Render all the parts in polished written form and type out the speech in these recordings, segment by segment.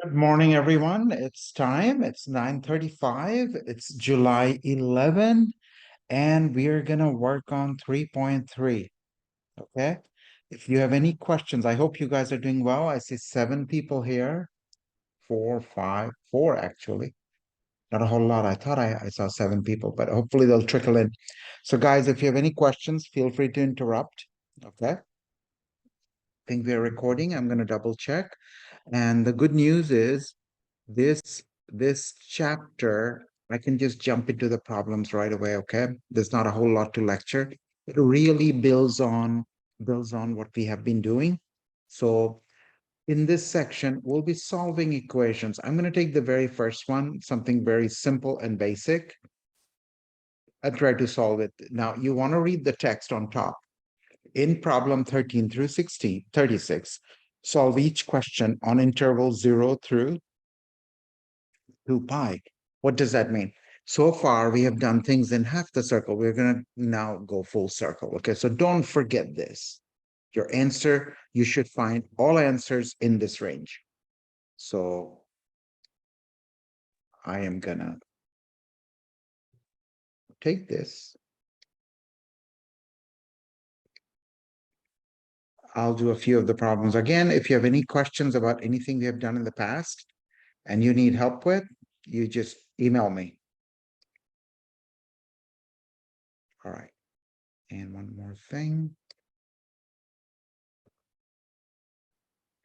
Good morning, everyone. It's time. It's 9:35. It's July 11, and we are going to work on 3.3. Okay. If you have any questions, I hope you guys are doing well. I see seven people here. Four, five, four actually. Not a whole lot. I thought I saw seven people, but hopefully they'll trickle in. So, guys, if you have any questions, feel free to interrupt. Okay. Think we are recording. I'm going to double check. And the good news is this this chapter, I can just jump into the problems right away, okay? There's not a whole lot to lecture. It really builds on what we have been doing. So in this section, we'll be solving equations. I'm going to take the very first one, something very simple and basic. I try to solve it. Now, you want to read the text on top. In problem 13 through 36, solve each question on interval 0 through 2 pi. What does that mean? So far, we have done things in half the circle. We're going to now go full circle. Okay, so don't forget this. Your answer, you should find all answers in this range. So I am going to take this. I'll do a few of the problems. Again, if you have any questions about anything we have done in the past and you need help with, you just email me. All right. And one more thing.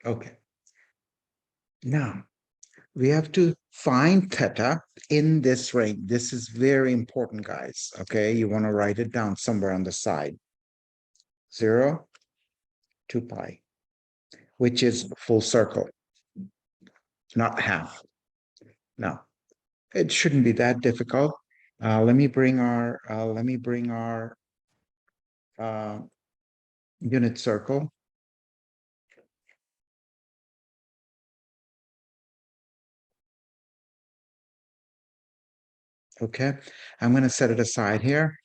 Okay. Now, we have to find theta in this range. This is very important, guys. Okay, you want to write it down somewhere on the side. 0 to pi, which is full circle, not half. Now, it shouldn't be that difficult. Let me bring our unit circle. Okay, I'm going to set it aside here.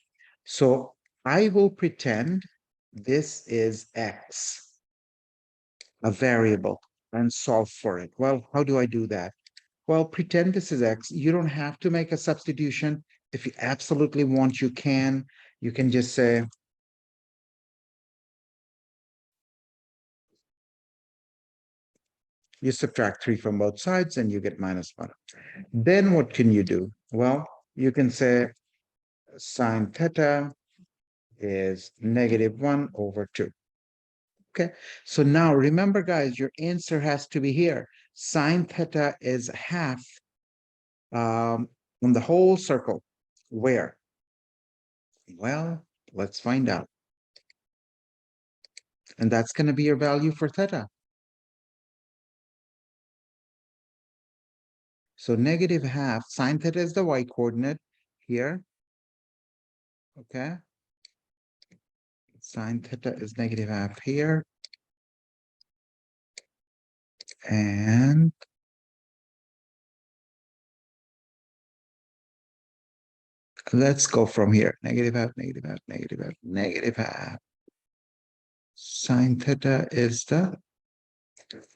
So I will pretend this is x, a variable, and solve for it. Well, how do I do that? Well, pretend this is x. You don't have to make a substitution. If you absolutely want, you can. You can just say, you subtract 3 from both sides and you get -1. Then what can you do? Well, you can say sine theta is -1 over 2. Okay, so now remember, guys, your answer has to be here. Sine theta is half on the whole circle. Where? Well, let's find out. And that's going to be your value for theta. So -half, sine theta is the y coordinate here. Okay. Sine theta is -half here. And let's go from here. -half, -half, -half, -half. Sine theta is the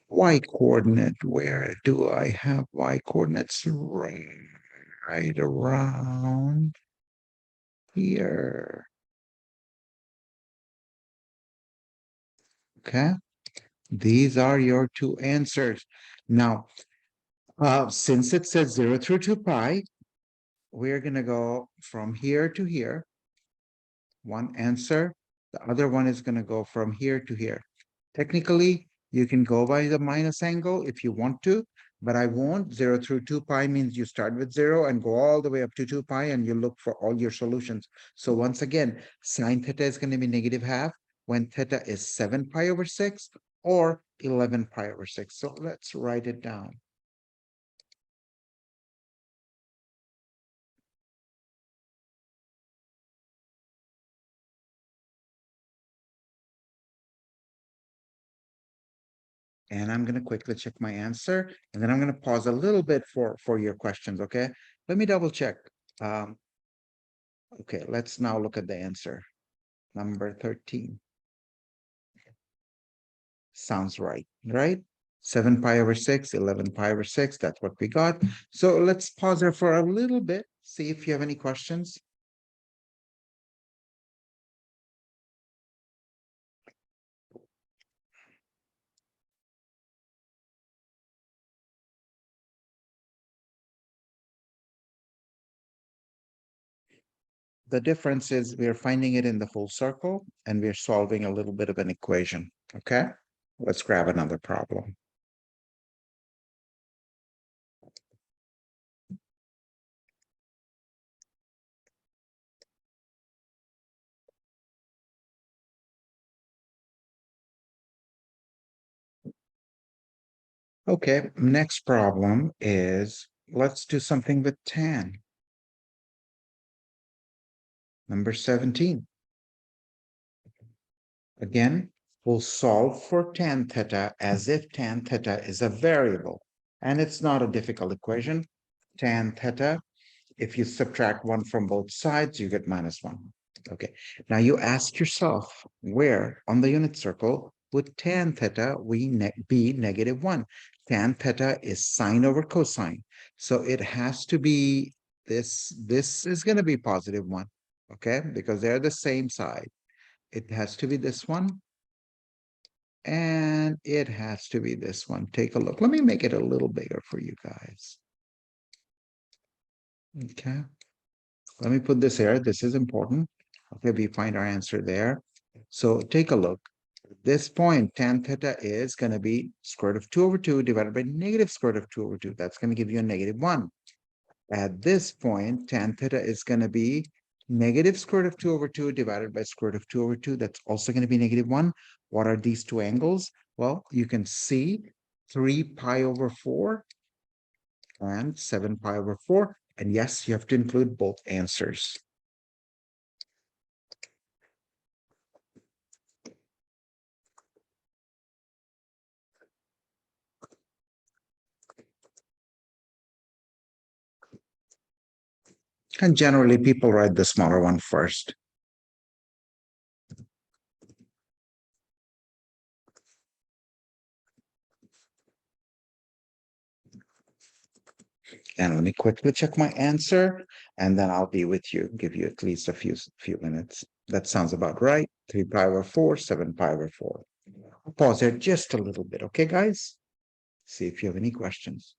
y coordinate. Where do I have y coordinates? Right around here. Okay. These are your two answers. Now, since it says 0 through 2 pi, we're going to go from here to here. One answer. The other one is going to go from here to here. Technically, you can go by the minus angle if you want to, but I won't. 0 through 2 pi means you start with 0 and go all the way up to 2 pi and you look for all your solutions. So once again, sine theta is going to be -half when theta is 7 pi over 6 or 11 pi over 6. So let's write it down. And I'm going to quickly check my answer, and then I'm going to pause a little bit for your questions, okay? Let me double check. Okay, let's now look at the answer. Number 13. Sounds right, right? 7 pi over 6, 11 pi over 6. That's what we got. So let's pause there for a little bit, see if you have any questions. The difference is we are finding it in the whole circle and we're solving a little bit of an equation. Okay, let's grab another problem. Okay, next problem is let's do something with tan. Number 17. Again, we'll solve for tan theta as if tan theta is a variable. And it's not a difficult equation. Tan theta, if you subtract 1 from both sides, you get -1. Okay, now you ask yourself, where on the unit circle would tan theta be -1? Tan theta is sine over cosine. So it has to be this. This is going to be +1, okay? Because they're the same side. It has to be this one. And it has to be this one. Take a look. Let me make it a little bigger for you guys. Okay. Let me put this here. This is important. Okay, we find our answer there. So take a look. This point, tan theta is going to be square root of 2 over 2 divided by negative square root of 2 over 2. That's going to give you a -1. At this point, tan theta is going to be negative square root of 2 over 2 divided by square root of 2 over 2. That's also going to be -1. What are these two angles? Well, you can see 3 pi over 4 and 7 pi over 4. And yes, you have to include both answers. And generally, people write the smaller one first. And let me quickly check my answer, and then I'll be with you, give you at least a few minutes. That sounds about right. 3 pi over 4, 7 pi over 4. I'll pause there just a little bit, okay, guys? See if you have any questions.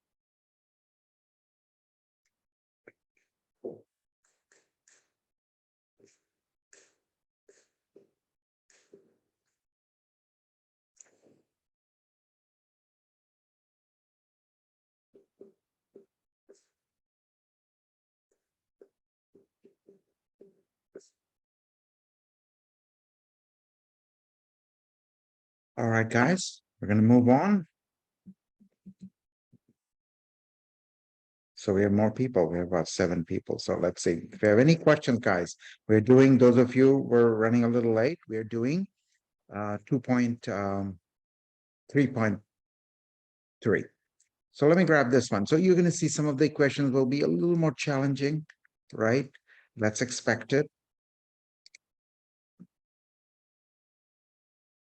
All right, guys, we're going to move on. So we have more people. We have about 7 people. So let's see. If you have any questions, guys, we're doing, those of you we're running a little late, we're doing 3.3. So let me grab this one. So you're going to see some of the equations will be a little more challenging, right? Let's expect it.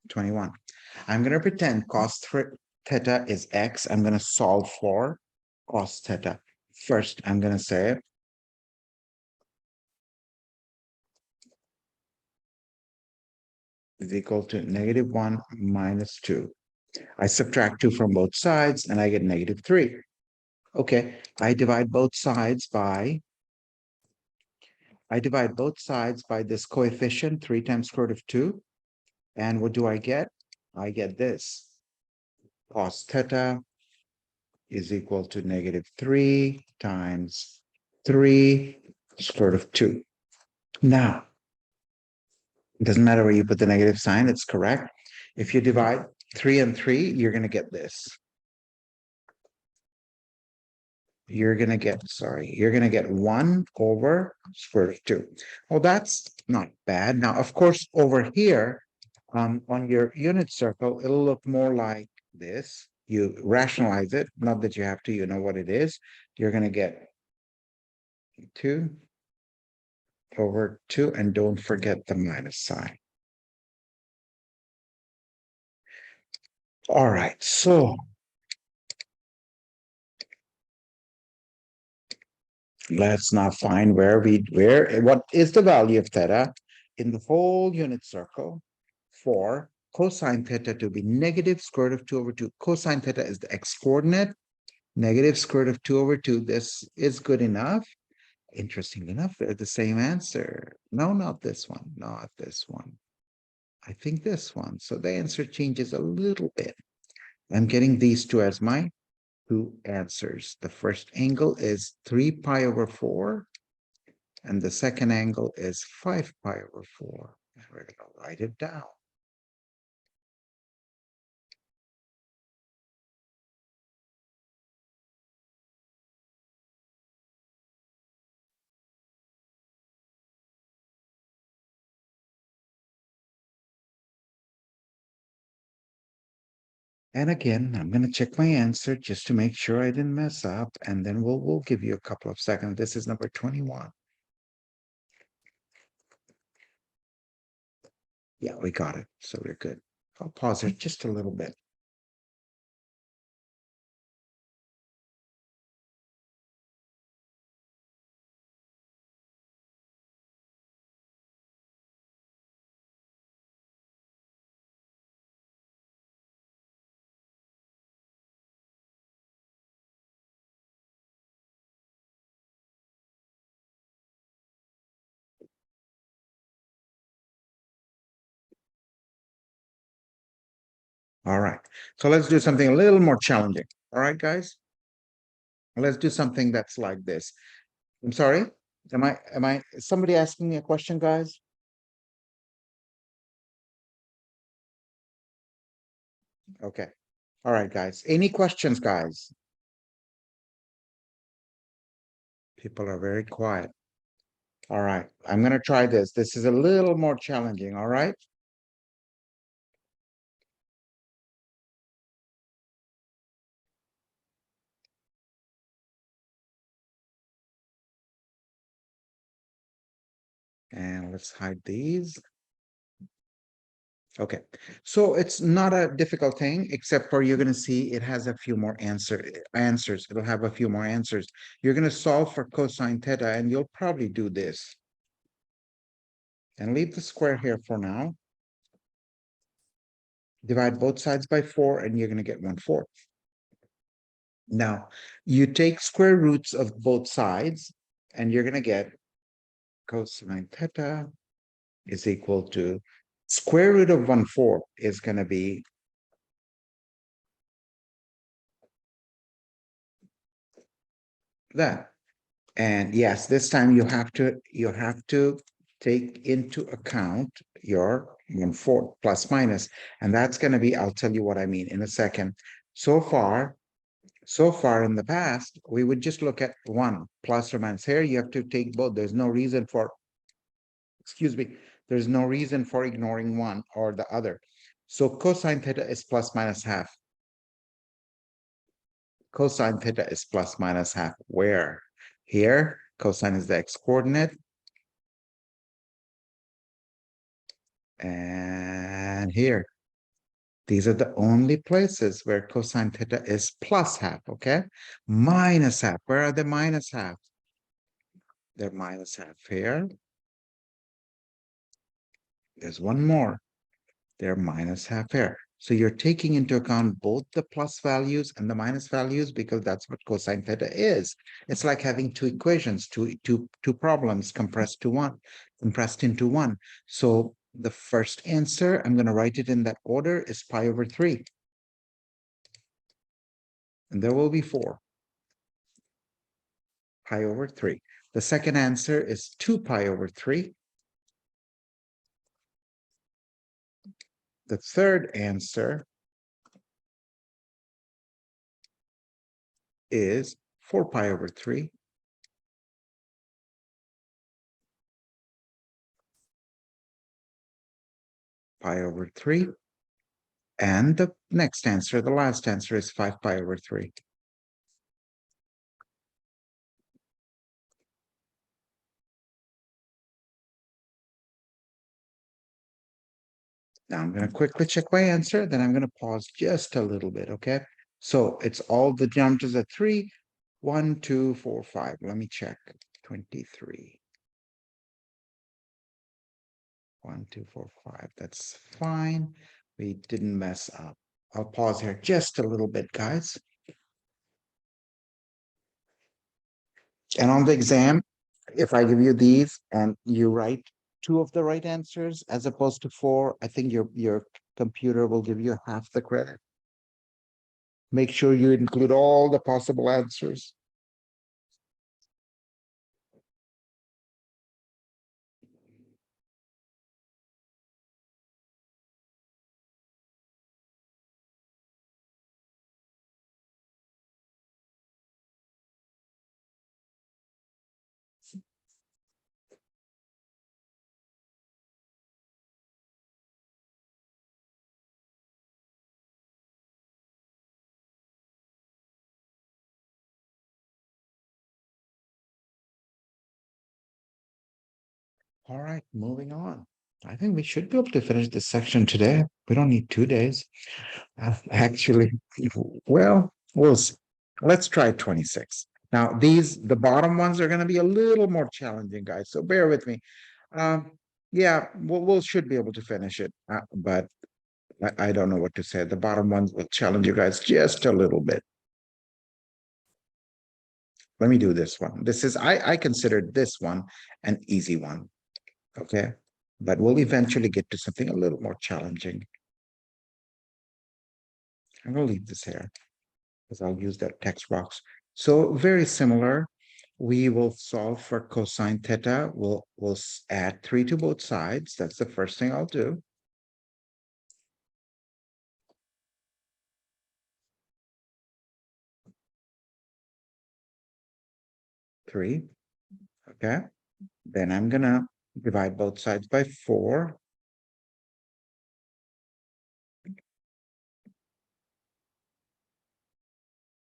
21. I'm going to pretend cos theta is x. I'm going to solve for cos theta. First, I'm going to say is equal to -1 minus 2. I subtract 2 from both sides and I get -3. Okay, I divide both sides by this coefficient, 3 times square root of 2. And what do I get? I get this. Cos theta is equal to -3 times 3 square root of 2. Now, it doesn't matter where you put the negative sign, it's correct. If you divide 3 and 3, you're going to get this. You're going to get 1 over square root of 2. Well, that's not bad. Now, of course, over here on your unit circle, it'll look more like this. You rationalize it, not that you have to, you know what it is. You're going to get 2 over 2, and don't forget the minus sign. All right, so Let's now find what is the value of theta in the whole unit circle for cosine theta to be negative square root of 2 over 2. Cosine theta is the x coordinate, negative square root of 2 over 2. This is good enough. Interesting enough, they're the same answer. No, not this one, not this one. I think this one. So the answer changes a little bit. I'm getting these two as my two answers. The first angle is 3 pi over 4, and the second angle is 5 pi over 4. And we're going to write it down. And again, I'm going to check my answer just to make sure I didn't mess up, and then we'll give you a couple of seconds. This is number 21. Yeah, we got it. So we're good. I'll pause it just a little bit. All right. So let's do something a little more challenging. All right, guys? Let's do something that's like this. I'm sorry. Is somebody asking me a question, guys? Okay. All right, guys. Any questions, guys? People are very quiet. All right. I'm going to try this. This is a little more challenging. All right. And let's hide these. Okay, so it's not a difficult thing, except for you're going to see it has a few more answers. It'll have a few more answers. You're going to solve for cosine theta, and you'll probably do this. And leave the square here for now. Divide both sides by 4, and you're going to get 1/4. Now, you take square roots of both sides, and you're going to get cosine theta is equal to square root of 1/4 is going to be that. And yes, this time you have to take into account your 1/4 plus minus, and that's going to be, I'll tell you what I mean in a second. So far in the past, we would just look at one plus or minus. Here you have to take both. There's no reason for, excuse me, there's no reason for ignoring one or the other. So cosine theta is plus minus half. Cosine theta is plus minus half. Where? Here, cosine is the x coordinate. And here, these are the only places where cosine theta is plus half, okay? Minus half, where are the minus half? They're minus half here. There's one more. They're minus half here. So you're taking into account both the plus values and the minus values because that's what cosine theta is. It's like having two equations, two problems compressed into one. So the first answer, I'm going to write it in that order, is pi over 3. And there will be 4. Pi over 3. The second answer is 2 pi over 3. The third answer is 4 pi over 3. Pi over 3. And the next answer, the last answer, is 5 pi over 3. Now I'm going to quickly check my answer, then I'm going to pause just a little bit, okay? So it's all the geometries at 3. 1, 2, 4, 5. Let me check. 23. 1, 2, 4, 5. That's fine. We didn't mess up. I'll pause here just a little bit, guys. And on the exam, if I give you these and you write two of the right answers as opposed to four, I think your computer will give you half the credit. Make sure you include all the possible answers. All right, moving on. I think we should be able to finish this section today. We don't need 2 days. Actually, well, we'll see. Let's try 26. Now, the bottom ones are going to be a little more challenging, guys. So bear with me. Um, yeah, we'll should be able to finish it, but I don't know what to say. The bottom ones will challenge you guys just a little bit. Let me do this one. I consider this one an easy one. Okay. But we'll eventually get to something a little more challenging. I'm going to leave this here because I'll use that text box. So very similar. We will solve for cosine theta. We'll add 3 to both sides. That's the first thing I'll do. Three. Okay. Then I'm going to divide both sides by 4.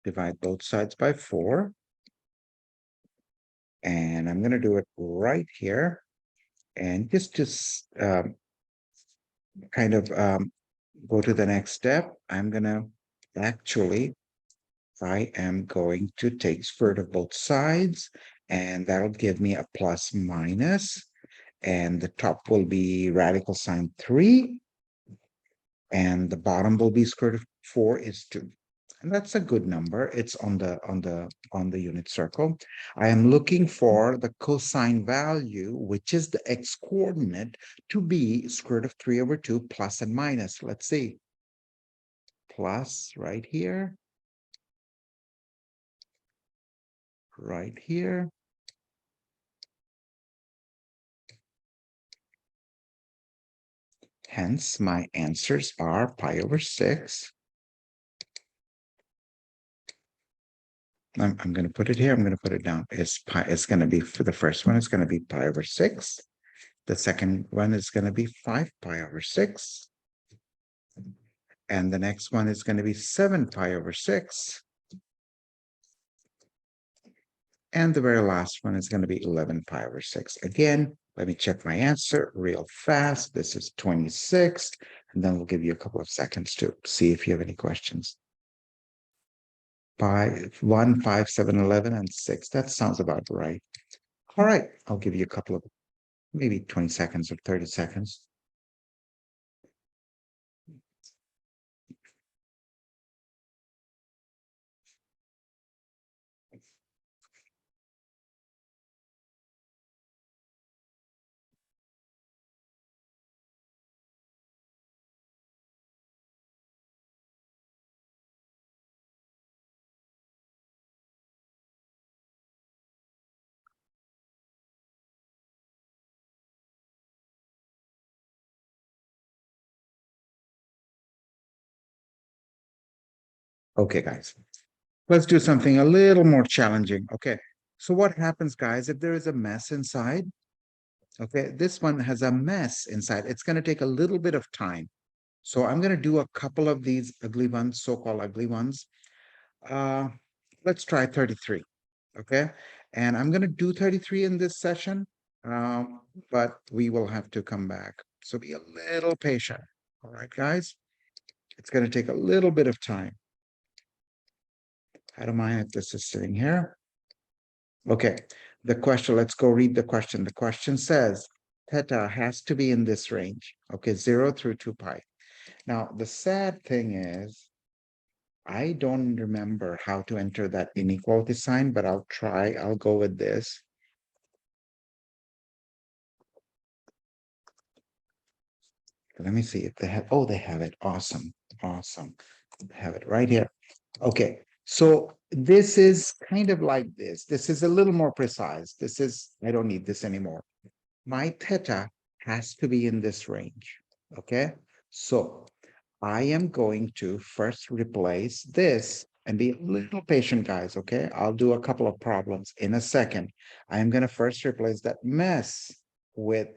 Divide both sides by 4. And I'm going to do it right here. And just kind of go to the next step. I'm going to actually, I am going to take square root of both sides, and that'll give me a plus minus, and the top will be radical sine 3, and the bottom will be square root of 4 is 2. And that's a good number. It's on the unit circle. I am looking for the cosine value, which is the x coordinate, to be square root of 3 over 2 plus and minus. Let's see. Plus right here. Right here. Hence, my answers are pi over 6. I'm going to put it here. I'm going to put it down. It's going to be, for the first one, it's going to be pi over 6. The second one is going to be 5 pi over 6. And the next one is going to be 7 pi over 6. And the very last one is going to be 11 pi over 6. Again, let me check my answer real fast. This is 26. And then we'll give you a couple of seconds to see if you have any questions. 1, 5, 7, 11, and 6. That sounds about right. All right. I'll give you a couple of maybe 20 seconds or 30 seconds. Okay, guys. Let's do something a little more challenging. Okay. So what happens, guys, if there is a mess inside? Okay, this one has a mess inside. It's going to take a little bit of time. So I'm going to do a couple of these ugly ones, so-called ugly ones. Let's try 33. Okay. And I'm going to do 33 in this session, but we will have to come back. So be a little patient. All right, guys. It's going to take a little bit of time. I don't mind if this is sitting here. Okay, the question, let's go read the question. The question says, theta has to be in this range. Okay, 0 through 2 pi. Now, the sad thing is, I don't remember how to enter that inequality sign, but I'll try. I'll go with this. Let me see if they have, oh, they have it. Awesome, awesome. Have it right here. Okay, so this is kind of like this. This is a little more precise. This is, I don't need this anymore. My theta has to be in this range, okay? So I am going to first replace this and be a little patient, guys, okay? I'll do a couple of problems in a second. I'm gonna first replace that mess with,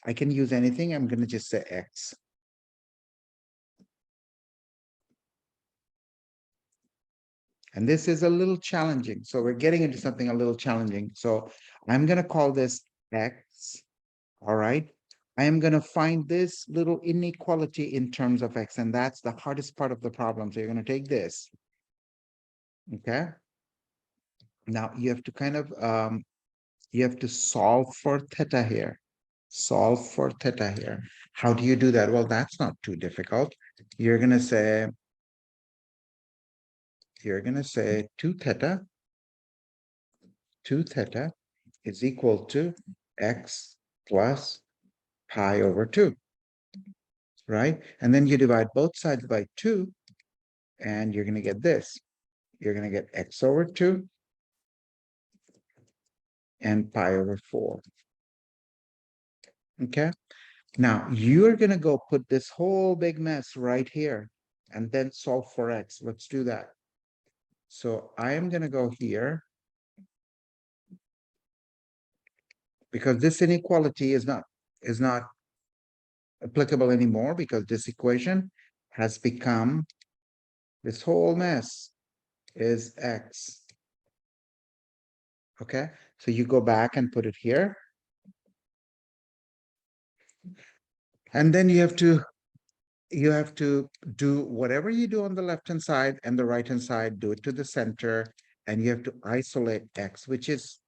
I can use anything. I'm gonna just say X. And this is a little challenging. So we're getting into something a little challenging. So I'm gonna call this X, all right? I am going to find this little inequality in terms of X, and that's the hardest part of the problem. So you're going to take this, okay? Now you have to kind of, you have to solve for theta here. Solve for theta here. How do you do that? Well, that's not too difficult. You're going to say, 2 theta is equal to X plus pi over 2, right? And then you divide both sides by 2, and you're going to get this. You're going to get X over 2 and pi over 4. Okay. Now you're going to go put this whole big mess right here and then solve for X. Let's do that. So I am going to go here because this inequality is not applicable anymore because this equation has become, this whole mess is X. Okay. So you go back and put it here. And then you have to do whatever you do on the left hand side and the right hand side, do it to the center, and you have to isolate X, which is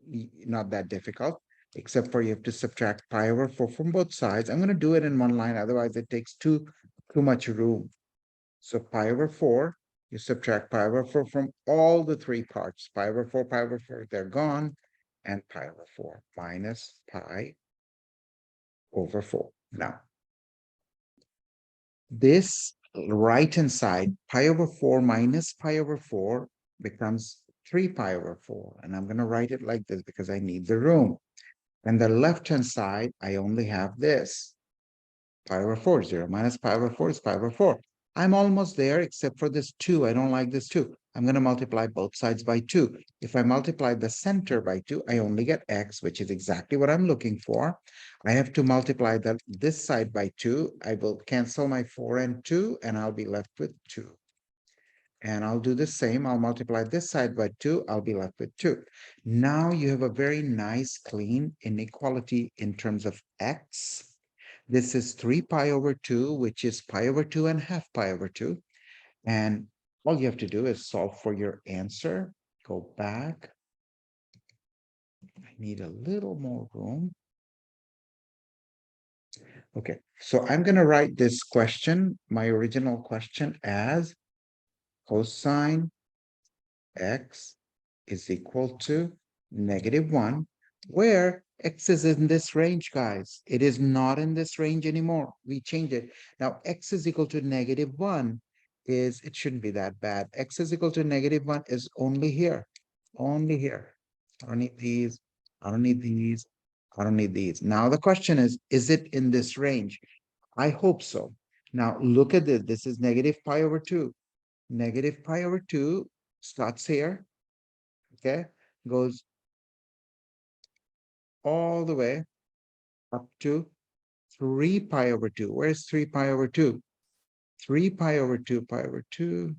not that difficult, except for you have to subtract pi over 4 from both sides. I'm going to do it in one line, otherwise it takes too much room. So pi over 4, you subtract pi over 4 from all the 3 parts. Pi over 4, they're gone, and pi over 4 minus pi over 4. Now, this right hand side, pi over 4 minus pi over 4 becomes 3 pi over 4. And I'm going to write it like this because I need the room. And the left hand side, I only have this. Pi over 4, 0 minus pi over 4 is pi over 4. I'm almost there except for this 2. I don't like this 2. I'm going to multiply both sides by 2. If I multiply the center by 2, I only get X, which is exactly what I'm looking for. I have to multiply this side by 2. I will cancel my 4 and 2, and I'll be left with 2. And I'll do the same. I'll multiply this side by 2. I'll be left with 2. Now you have a very nice, clean inequality in terms of X. This is 3 pi over 2, which is pi over 2 and half pi over 2. And all you have to do is solve for your answer. Go back. I need a little more room. Okay, so I'm going to write this question, my original question, as cosine X is equal to -1, where X is in this range, guys. It is not in this range anymore. We change it. Now, X is equal to -1 is, it shouldn't be that bad. X is equal to -1 is only here. Only here. I don't need these. I don't need these. I don't need these. Now, the question is it in this range? I hope so. Now, look at this. This is negative pi over 2. Negative pi over 2 starts here, okay, goes all the way up to 3 pi over 2. Where's 3 pi over 2? 3 pi over 2, pi over 2.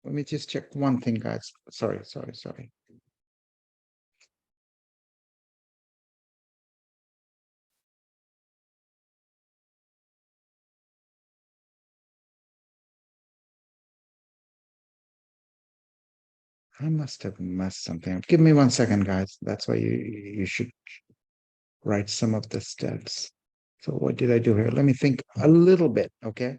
Let me just check one thing, guys. Sorry. I must have messed something up. Give me 1 second, guys. That's why you should write some of the steps. So what did I do here? Let me think a little bit, okay?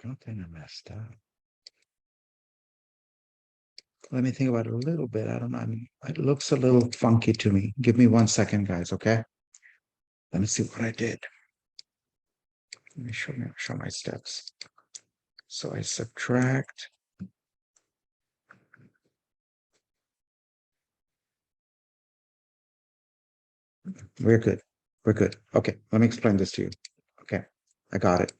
I don't think I messed up. Let me think about it a little bit. I don't know. It looks a little funky to me. Give me 1 second, guys, okay? Let me see what I did. Let me show my steps. So I subtract. We're good. We're good. Okay, let me explain this to you. Okay, I got it.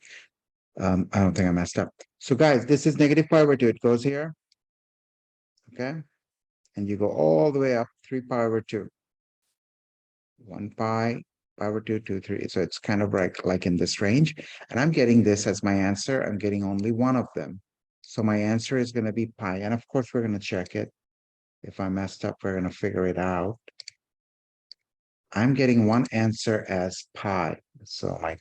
I don't think I messed up. So guys, this is negative pi over 2. It goes here, okay? And you go all the way up 3 pi over 2. 1 pi over 2, 2, 3. So it's kind of like in this range. And I'm getting this as my answer. I'm getting only one of them. So my answer is going to be pi. And of course, we're going to check it. If I messed up, we're going to figure it out. I'm getting one answer as pi. So my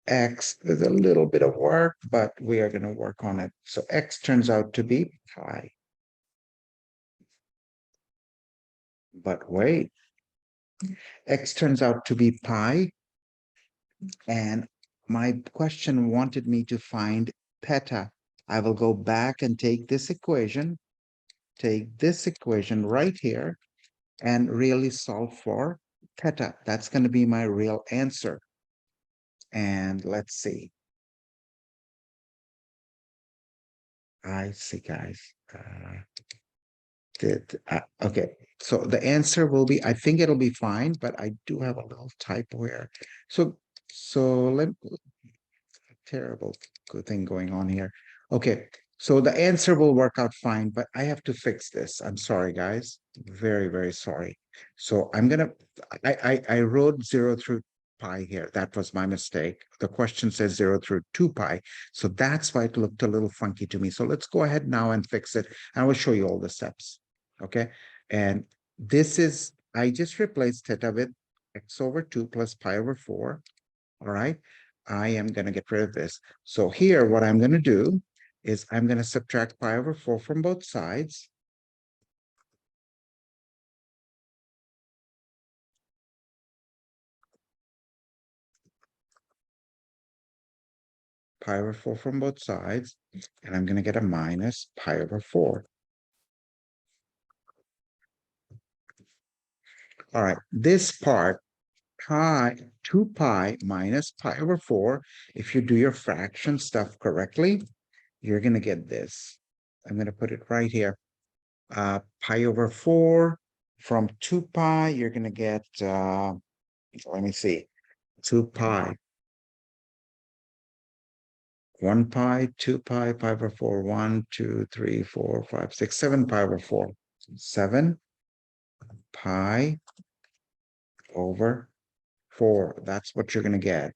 x is a little bit of work, but we are going to work on it. So x turns out to be pi. But wait, x turns out to be pi. And my question wanted me to find theta. I will go back and take this equation right here and really solve for theta. That's going to be my real answer. And let's see. I see, guys. Okay, so the answer will be, I think it'll be fine, but I do have a little typo here. So let terrible good thing going on here. Okay, so the answer will work out fine, but I have to fix this. I'm sorry, guys. Very, very sorry. So I'm gonna, I wrote 0 through pi here. That was my mistake. The question says 0 through 2 pi. So that's why it looked a little funky to me. So let's go ahead now and fix it. I will show you all the steps. Okay. And this is, I just replaced theta with x over 2 plus pi over 4. All right. I am going to get rid of this. So here, what I'm going to do is I'm going to subtract pi over 4 from both sides. Pi over 4 from both sides. And I'm going to get a minus pi over 4. All right. This part, pi, 2 pi minus pi over 4. If you do your fraction stuff correctly, you're going to get this. I'm going to put it right here. Pi over 4 from 2 pi, you're going to get, let me see, 2 pi. 1 pi, 2 pi, pi over 4, 1, 2, 3, 4, 5, 6, 7 pi over 4. 7 pi over 4. That's what you're going to get.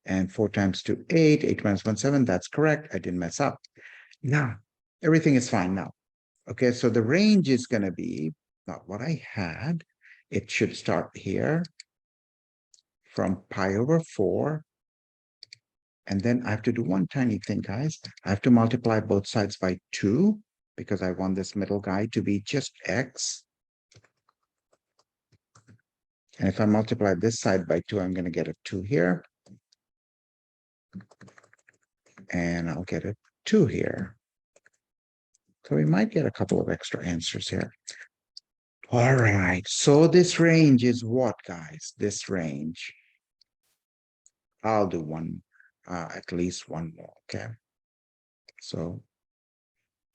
And 4 times 2, 8. 8 minus 1, 7. That's correct. I didn't mess up. Now, everything is fine now. Okay, so the range is going to be not what I had. It should start here from pi over 4. And then I have to do one tiny thing, guys. I have to multiply both sides by 2 because I want this middle guy to be just x. And if I multiply this side by 2, I'm going to get a 2 here. And I'll get a 2 here. So we might get a couple of extra answers here. All right. So this range is what, guys? This range. I'll do one, at least one more, okay? So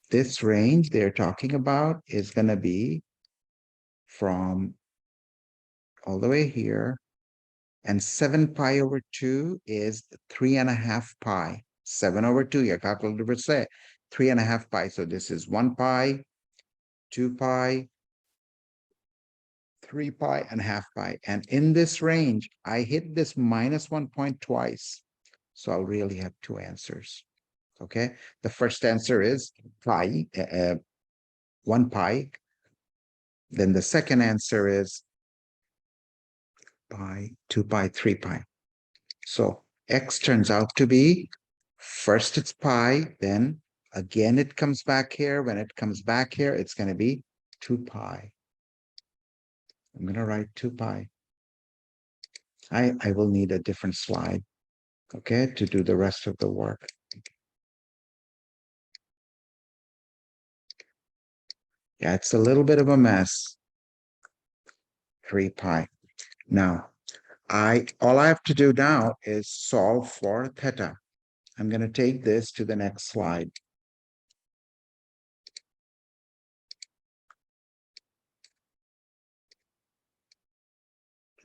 this range they're talking about is going to be from all the way here. And 7 pi over 2 is 3.5 pi. 7 over 2, your calculator would say 3.5 pi. So this is 1 pi, 2 pi, 3 pi, and half pi. And in this range, I hit this minus 1 point twice. So I'll really have two answers. Okay, the first answer is pi, 1 pi. Then the second answer is pi, 2 pi, 3 pi. So x turns out to be, first it's pi, then again it comes back here. When it comes back here, it's going to be 2 pi. I'm going to write 2 pi. I will need a different slide, okay, to do the rest of the work. Yeah, it's a little bit of a mess. 3 pi. Now, all I have to do now is solve for theta. I'm going to take this to the next slide.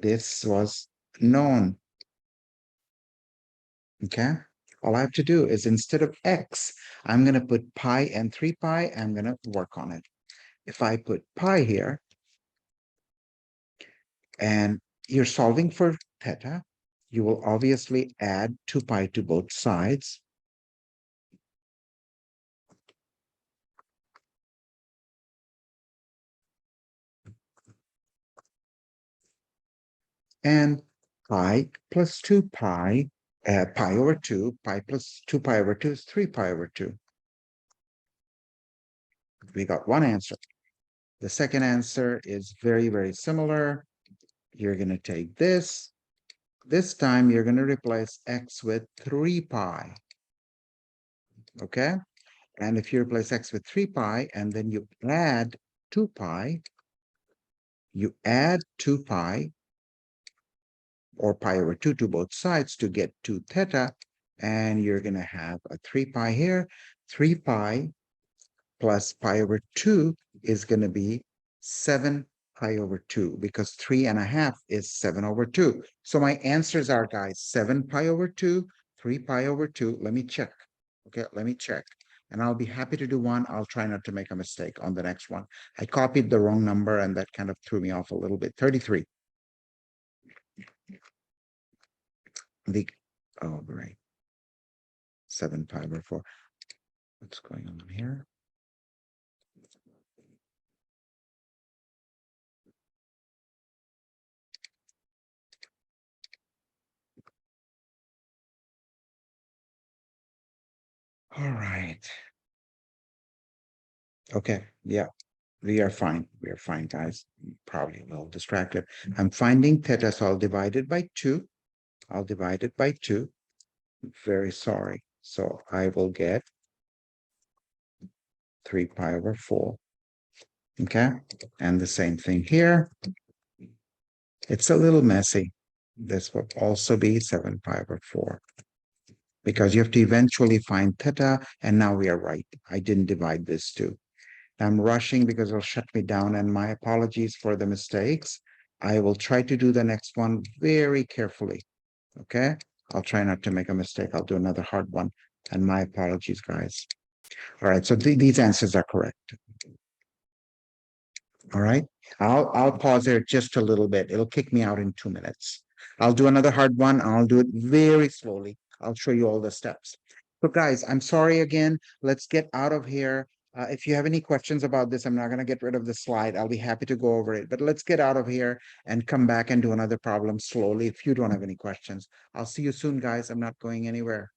This was known. Okay. All I have to do is, instead of x, I'm going to put pi and 3 pi. I'm going to work on it. If I put pi here, and you're solving for theta, you will obviously add 2 pi to both sides. And pi plus 2 pi, pi over 2, pi plus 2 pi over 2 is 3 pi over 2. We got one answer. The second answer is very, very similar. You're going to take this. This time, you're going to replace x with 3 pi. Okay? And if you replace x with 3 pi, and then you add 2 pi, you add 2 pi, or pi over 2 to both sides to get 2 theta, and you're going to have a 3 pi here. 3 pi plus pi over 2 is going to be 7 pi over 2, because 3.5 is 7 over 2. So my answers are, guys, 7 pi over 2, 3 pi over 2. Let me check. Okay, let me check. And I'll be happy to do one. I'll try not to make a mistake on the next one. I copied the wrong number, and that kind of threw me off a little bit. 33. Oh, right. 7 pi over 4. What's going on here? All right. Okay. Yeah, we are fine. We are fine, guys. Probably a little distracted. I'm finding theta, so I'll divide it by 2. I'll divide it by 2. Very sorry. So I will get 3 pi over 4. Okay. And the same thing here. It's a little messy. This will also be 7 pi over 4. Because you have to eventually find theta, and now we are right. I didn't divide this 2. I'm rushing because it'll shut me down, and my apologies for the mistakes. I will try to do the next one very carefully. Okay. I'll try not to make a mistake. I'll do another hard one, and my apologies, guys. All right. So these answers are correct. All right. I'll pause there just a little bit. It'll kick me out in 2 minutes. I'll do another hard one. I'll do it very slowly. I'll show you all the steps. So guys, I'm sorry again. Let's get out of here. If you have any questions about this, I'm not going to get rid of the slide. I'll be happy to go over it. But let's get out of here and come back and do another problem slowly if you don't have any questions. I'll see you soon, guys. I'm not going anywhere.